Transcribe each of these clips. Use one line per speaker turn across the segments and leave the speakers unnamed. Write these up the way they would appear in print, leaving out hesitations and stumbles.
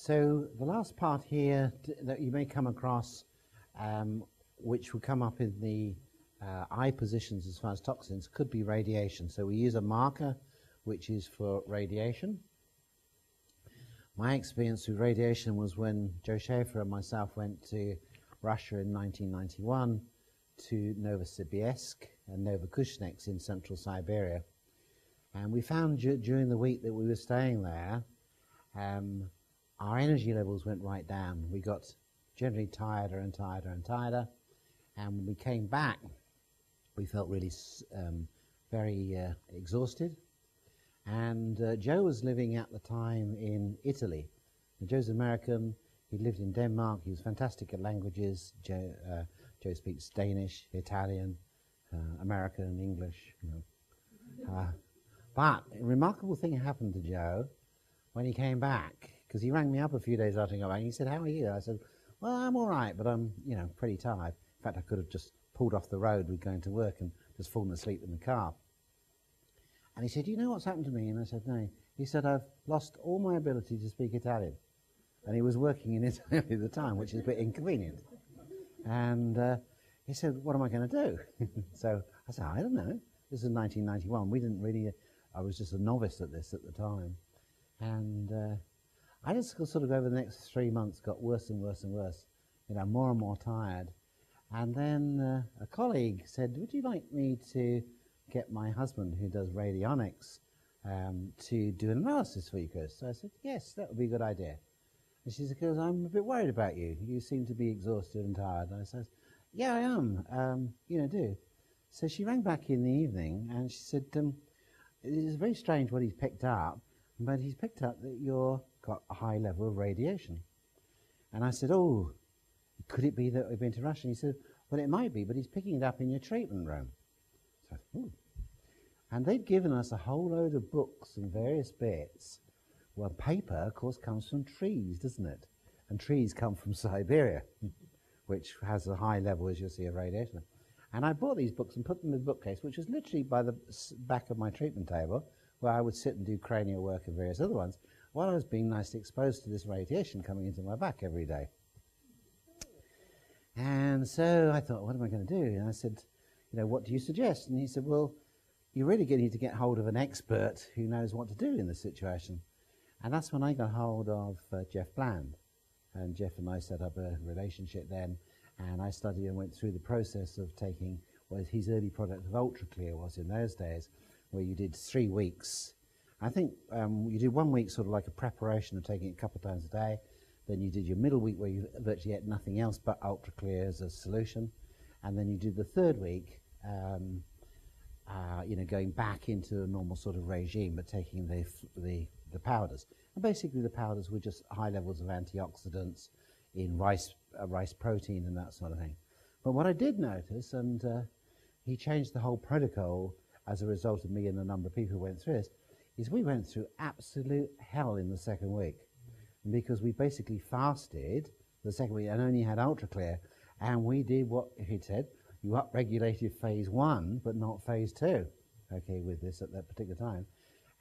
So the last part here that you may come across, which will come up in the eye positions as far as toxins, could be radiation. So we use a marker which is for radiation. My experience with radiation was when Joe Schaefer and myself went to Russia in 1991 to Novosibirsk and Novokuznetsk in central Siberia. And we found during the week that we were staying there, our energy levels went right down. We got generally tireder and tireder and tireder. And when we came back, we felt really very exhausted. And Joe was living at the time in Italy. And Joe's American. He lived in Denmark. He was fantastic at languages. Joe speaks Danish, Italian, American, English. But a remarkable thing happened to Joe when he came back, because he rang me up a few days after he got back. And he said, "How are you?" I said, "Well, I'm all right, but I'm, pretty tired." In fact, I could have just pulled off the road with going to work and just fallen asleep in the car. And he said, "You know what's happened to me?" And I said, "No." He said, "I've lost all my ability to speak Italian." And he was working in Italy at the time, which is a bit inconvenient. And he said, "What am I going to do?" So I said, "I don't know." This is 1991. We didn't really, I was just a novice at this at the time. And I just sort of over the next 3 months got worse and worse and worse, more and more tired. And then a colleague said, "Would you like me to get my husband, who does radionics, to do an analysis for you, Chris?" So I said, "Yes, that would be a good idea." And she said, "Because I'm a bit worried about you. You seem to be exhausted and tired." And I said, "Yeah, I am. Do." So she rang back in the evening and she said, "It is very strange what he's picked up, but he's picked up that you've got a high level of radiation." And I said, "Oh, could it be that we've been to Russia?" And he said, "Well, it might be, but he's picking it up in your treatment room." So I said, "Ooh." And they'd given us a whole load of books and various bits. Well, paper, of course, comes from trees, doesn't it? And trees come from Siberia, which has a high level, as you'll see, of radiation. And I bought these books and put them in the bookcase, which was literally by the back of my treatment table, where I would sit and do cranial work and various other ones, while I was being nicely exposed to this radiation coming into my back every day. And so I thought, what am I going to do? And I said, "What do you suggest?" And he said, "Well, you really need to get hold of an expert who knows what to do in this situation." And that's when I got hold of Jeff Bland. And Jeff and I set up a relationship then, and I studied and went through the process of taking what his early product of UltraClear was in those days, where you did 3 weeks. I think you did 1 week sort of like a preparation of taking it a couple of times a day. Then you did your middle week where you virtually ate nothing else but UltraClear as a solution. And then you did the 3rd week, going back into a normal sort of regime, but taking the powders. And basically the powders were just high levels of antioxidants in rice protein and that sort of thing. But what I did notice, and he changed the whole protocol as a result of me and a number of people who went through this, is we went through absolute hell in the 2nd week, because we basically fasted the 2nd week and only had UltraClear, and we did what he said, you upregulated phase 1 but not phase 2, okay, with this at that particular time.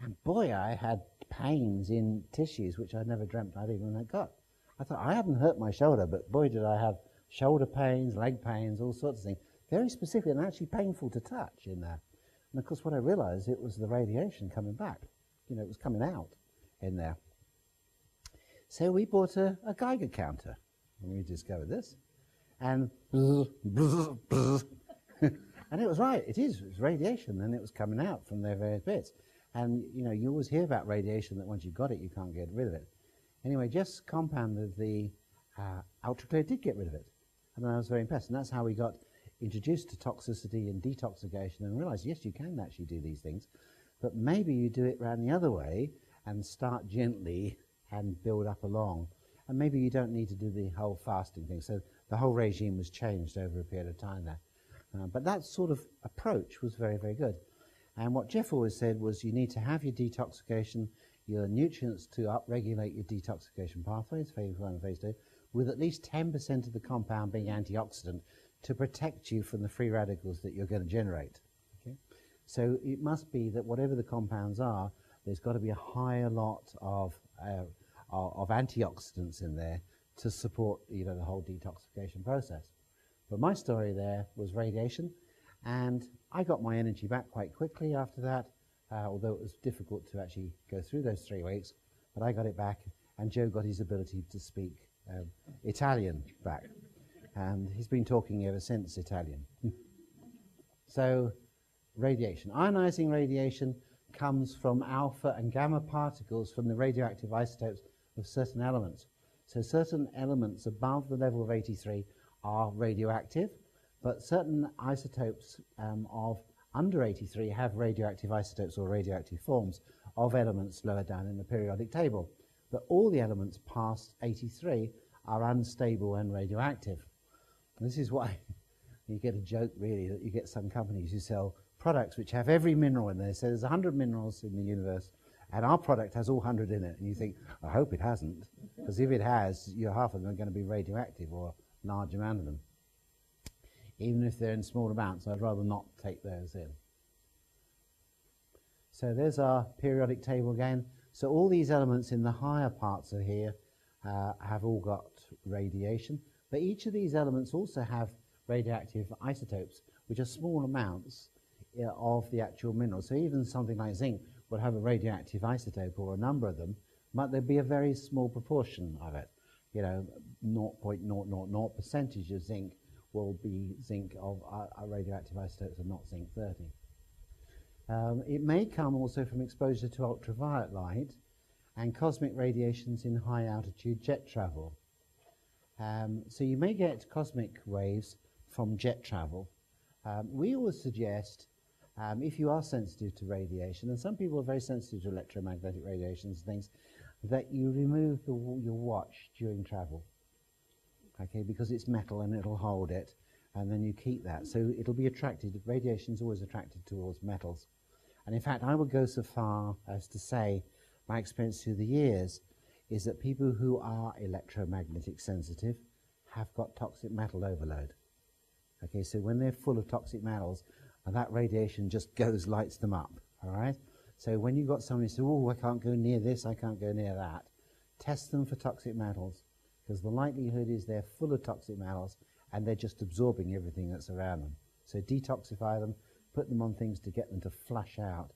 And boy, I had pains in tissues which I never dreamt I'd even got. I thought I hadn't hurt my shoulder, but boy did I have shoulder pains, leg pains, all sorts of things, very specific and actually painful to touch in there. And of course what I realized, it was the radiation coming back. It was coming out in there. So we bought a Geiger counter, and we discovered this. And and it was right, it's radiation, and it was coming out from their various bits. And you always hear about radiation, that once you've got it, you can't get rid of it. Anyway, just compounded the UltraClear did get rid of it. And I was very impressed. And that's how we got introduced to toxicity and detoxification and realized, yes, you can actually do these things, but maybe you do it around the other way and start gently and build up along. And maybe you don't need to do the whole fasting thing. So the whole regime was changed over a period of time there. But that sort of approach was very, very good. And what Jeff always said was you need to have your detoxification, your nutrients to upregulate your detoxification pathways, phase 1 and phase 2, with at least 10% of the compound being antioxidant to protect you from the free radicals that you're going to generate. Okay? So it must be that whatever the compounds are, there's got to be a higher lot of of antioxidants in there to support, you know, the whole detoxification process. But my story there was radiation, and I got my energy back quite quickly after that, although it was difficult to actually go through those 3 weeks, but I got it back, and Joe got his ability to speak Italian back, and he's been talking ever since Italian. So radiation. Ionizing radiation comes from alpha and gamma particles from the radioactive isotopes of certain elements. So certain elements above the level of 83 are radioactive, but certain isotopes of under 83 have radioactive isotopes or radioactive forms of elements lower down in the periodic table. But all the elements past 83 are unstable and radioactive. And this is why you get a joke, really, that you get some companies who sell products which have every mineral in there. So there's 100 minerals in the universe, and our product has all 100 in it. And you think, I hope it hasn't, because if it has, half of them are going to be radioactive, or a large amount of them. Even if they're in small amounts, I'd rather not take those in. So there's our periodic table again. So all these elements in the higher parts of here have all got radiation, but each of these elements also have radioactive isotopes, which are small amounts of the actual mineral. So even something like zinc would have a radioactive isotope, or a number of them, but there'd be a very small proportion of it. 0.000 percentage of zinc will be zinc of radioactive isotopes and not zinc 30. It may come also from exposure to ultraviolet light and cosmic radiations in high altitude jet travel. So you may get cosmic waves from jet travel. We always suggest, if you are sensitive to radiation, and some people are very sensitive to electromagnetic radiations and things, that you remove your watch during travel, okay, because it's metal and it'll hold it, and then you keep that. So it'll be attracted, radiation's always attracted towards metals. And in fact, I would go so far as to say, my experience through the years is that people who are electromagnetic sensitive have got toxic metal overload. Okay, so when they're full of toxic metals, and that radiation just lights them up, all right? So when you've got somebody who says, oh, I can't go near this, I can't go near that, test them for toxic metals, because the likelihood is they're full of toxic metals, and they're just absorbing everything that's around them. So detoxify them, put them on things to get them to flush out.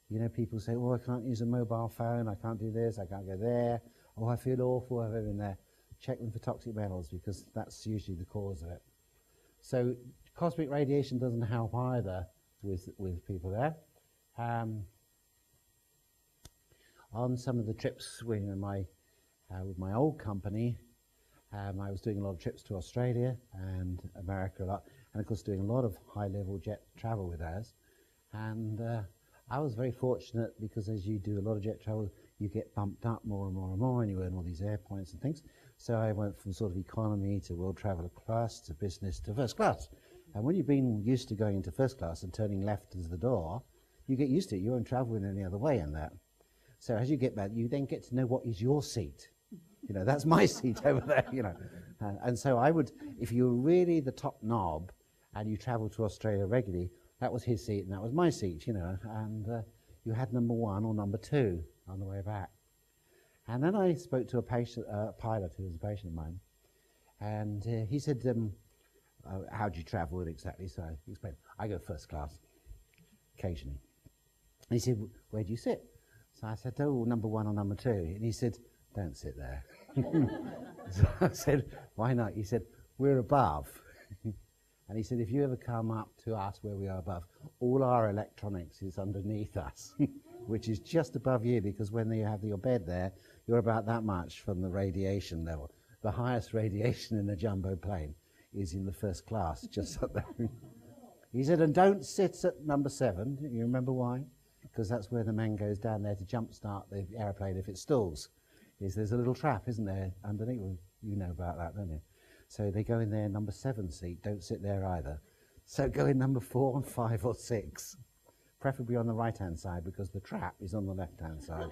You know, people say, oh, I can't use a mobile phone, I can't do this, I can't go there, oh, I feel awful, I've been there. Check them for toxic metals, because that's usually the cause of it. So cosmic radiation doesn't help either with people there. On some of the trips with my old company, I was doing a lot of trips to Australia and America a lot, and of course doing a lot of high-level jet travel with us. And I was very fortunate, because as you do a lot of jet travel, you get bumped up more and more and more, and you earn all these air points and things. So I went from sort of economy to world traveller class to business to first class. And when you've been used to going into first class and turning left as the door, you get used to it. You won't travel in any other way in that. So as you get back, you then get to know what is your seat. You know, that's my seat over there, you know. And so I would, if you were really the top knob and you traveled to Australia regularly, that was his seat and that was my seat, you know. And you had number 1 or number 2 on the way back. And then I spoke to a pilot who was a patient of mine. And he said, how do you travel exactly? So I explained, I go first class, occasionally. And he said, where do you sit? So I said, oh, number 1 or number 2. And he said, don't sit there. So I said, why not? He said, we're above. And he said, if you ever come up to us where we are above, all our electronics is underneath us, which is just above you, because when you have your bed there, you're about that much from the radiation level. The highest radiation in the jumbo plane is in the first class, just up there. He said, and don't sit at number 7. You remember why? Because that's where the man goes down there to jumpstart the aeroplane if it stalls. There's a little trap, isn't there, underneath? Well, you know about that, don't you? So they go in their number 7 seat. Don't sit there either. So go in number 4 and 5 or 6, preferably on the right-hand side, because the trap is on the left-hand side.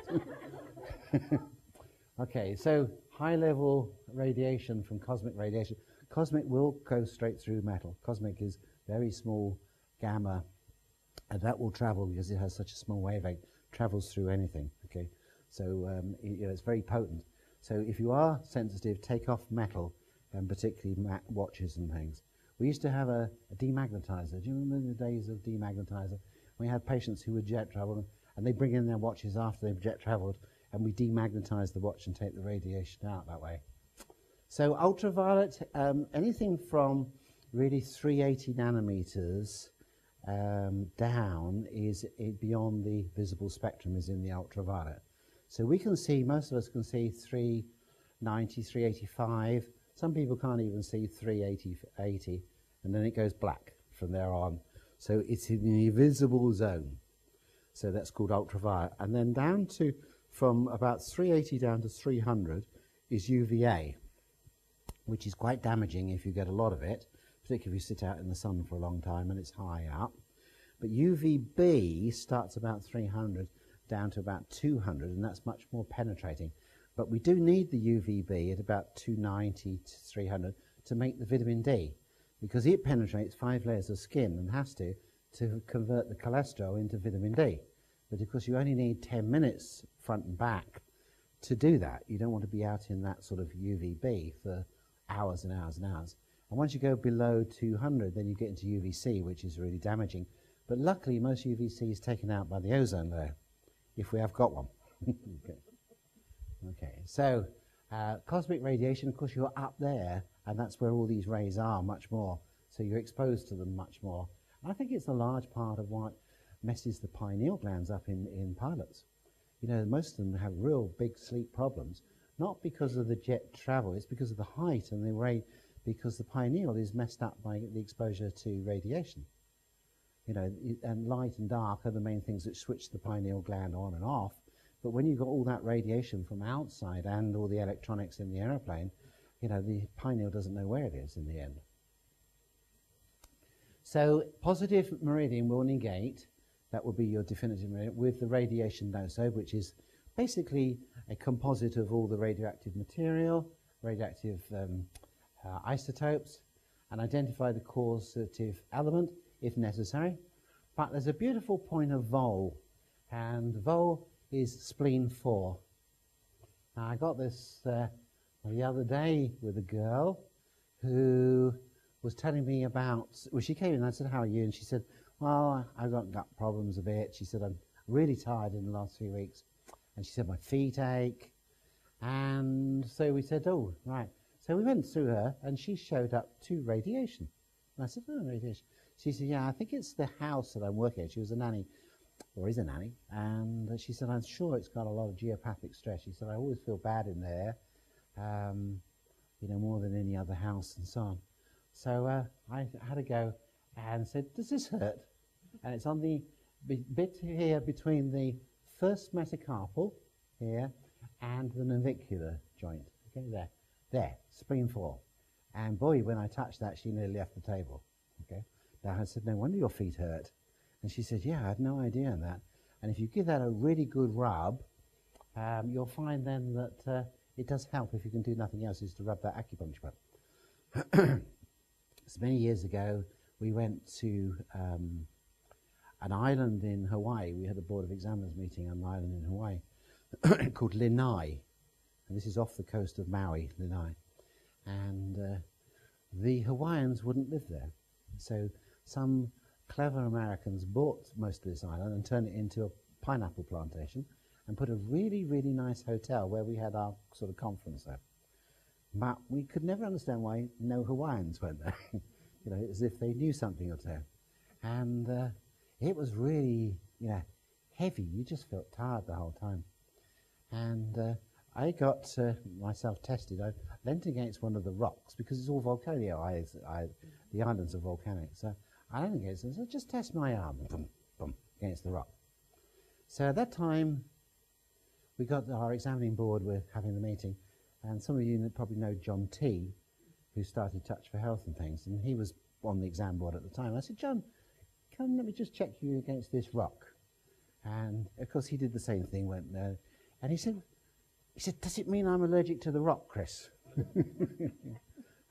Okay, so high-level radiation from cosmic radiation. Cosmic will go straight through metal. Cosmic is very small gamma, and that will travel, because it has such a small wavelength, travels through anything. Okay, so it's very potent. So if you are sensitive, take off metal, and particularly watches and things. We used to have a demagnetizer. Do you remember the days of demagnetizer? We had patients who would jet travel, and they bring in their watches after they've jet traveled, and we demagnetize the watch and take the radiation out that way. So ultraviolet, anything from really 380 nanometers down is beyond the visible spectrum is in the ultraviolet. So we can see, most of us can see 390, 385. Some people can't even see 380, and then it goes black from there on. So it's in the invisible zone. So that's called ultraviolet. And then down to, from about 380 down to 300 is UVA, which is quite damaging if you get a lot of it, particularly if you sit out in the sun for a long time and it's high up. But UVB starts about 300 down to about 200, and that's much more penetrating. But we do need the UVB at about 290 to 300 to make the vitamin D, because it penetrates 5 layers of skin and has to convert the cholesterol into vitamin D. But of course you only need 10 minutes front and back to do that. You don't want to be out in that sort of UVB for hours and hours and hours. And once you go below 200, then you get into UVC, which is really damaging. But luckily most UVC is taken out by the ozone layer, if we have got one. Okay. Okay, so cosmic radiation, of course, you're up there, and that's where all these rays are much more. So you're exposed to them much more. And I think it's a large part of what messes the pineal glands up in pilots. You know, most of them have real big sleep problems, not because of the jet travel, it's because of the height and the ray, because the pineal is messed up by the exposure to radiation. You know, and light and dark are the main things that switch the pineal gland on and off. But when you've got all that radiation from outside and all the electronics in the aeroplane, you know, the pineal doesn't know where it is in the end. So positive meridian will negate, that will be your definitive meridian, with the radiation node, which is basically a composite of all the radioactive material, radioactive isotopes, and identify the causative element if necessary. But there's a beautiful point of vol, and vol is spleen 4. Now, I got this the other day with a girl who was telling me about, well, she came in and I said, how are you? And she said, well, I've got gut problems a bit. She said, I'm really tired in the last 3 weeks. And she said, my feet ache. And so we said, oh, right. So we went through her, and she showed up to radiation. And I said, oh, radiation. She said, yeah, I think it's the house that I'm working at. She was a nanny, or is a nanny, and she said, I'm sure it's got a lot of geopathic stress. She said, I always feel bad in there, you know, more than any other house and so on. So I had to go and said, does this hurt? And it's on the bit here between the first metacarpal here and the navicular joint. Okay, there, spleen 4. And boy, when I touched that, she nearly left the table. Okay, now I said, no wonder your feet hurt. And she said, yeah, I had no idea on that. And if you give that a really good rub, you'll find then that it does help if you can do nothing else, is to rub that acupuncture rub. So many years ago, we went to an island in Hawaii. We had a Board of Examiners meeting on an island in Hawaii called Lanai. And this is off the coast of Maui, Lanai. And the Hawaiians wouldn't live there. So some clever Americans bought most of this island and turned it into a pineapple plantation and put a really, really nice hotel where we had our sort of conference there. But we could never understand why no Hawaiians went there, you know, as if they knew something or two. And it was really, you know, heavy. You just felt tired the whole time. And I got myself tested. I leant against one of the rocks because it's all volcano. The islands are volcanic. So I leant against it. So just test my arm, boom, boom, against the rock. So at that time, we got our examining board. We're having the meeting. And some of you probably know John T., who started Touch for Health and things. And he was on the exam board at the time. I said, John, come, let me just check you against this rock. And of course, he did the same thing. Went there. And he said, does it mean I'm allergic to the rock, Chris?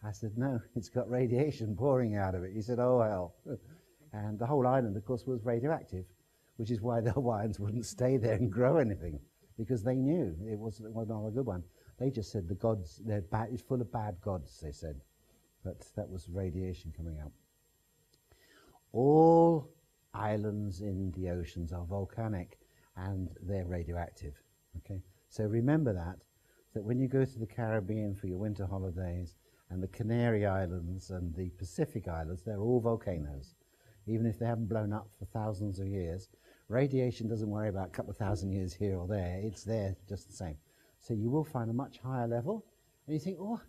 I said, no, it's got radiation pouring out of it. He said, oh, hell. And the whole island, of course, was radioactive, which is why the Hawaiians wouldn't stay there and grow anything, because they knew it was not a good one. They just said the gods, they're bad, it's full of bad gods, they said. But that was radiation coming out. All islands in the oceans are volcanic and they're radioactive. Okay, so remember that when you go to the Caribbean for your winter holidays and the Canary Islands and the Pacific Islands, they're all volcanoes. Even if they haven't blown up for thousands of years, radiation doesn't worry about a couple of thousand years here or there. It's there just the same. So you will find a much higher level, and you think, oh,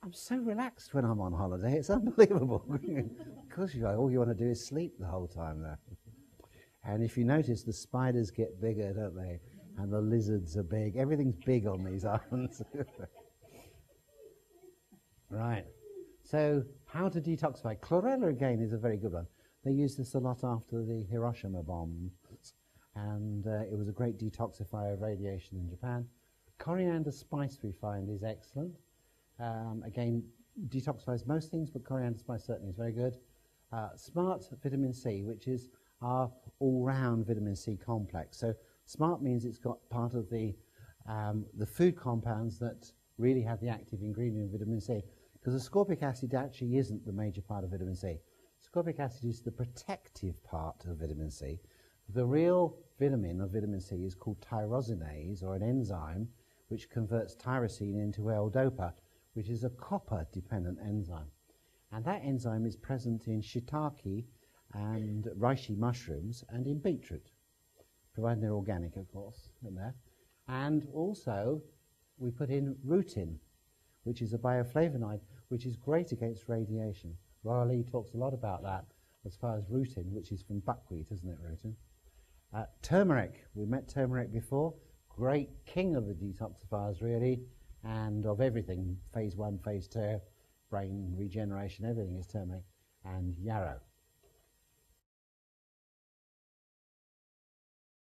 I'm so relaxed when I'm on holiday. It's unbelievable. Because all you want to do is sleep the whole time there. And if you notice, the spiders get bigger, don't they? And the lizards are big. Everything's big on these islands. Right. So how to detoxify? Chlorella, again, is a very good one. They used this a lot after the Hiroshima bombs, and it was a great detoxifier of radiation in Japan. Coriander spice, we find, is excellent. Again, detoxifies most things, but coriander spice certainly is very good. Smart vitamin C, which is our all-round vitamin C complex. So smart means it's got part of the food compounds that really have the active ingredient of vitamin C, because ascorbic acid actually isn't the major part of vitamin C. Ascorbic acid is the protective part of vitamin C. The real vitamin of vitamin C is called tyrosinase, or an enzyme which converts tyrosine into L-DOPA, which is a copper-dependent enzyme. And that enzyme is present in shiitake and reishi mushrooms and in beetroot, providing they're organic, of course, in there. And also, we put in rutin, which is a bioflavonoid, which is great against radiation. Royal E talks a lot about that as far as rutin, which is from buckwheat, isn't it, rutin? Turmeric, we met turmeric before. Great king of the detoxifiers, really, and of everything, phase 1, phase 2, brain regeneration, everything is turmeric. And yarrow.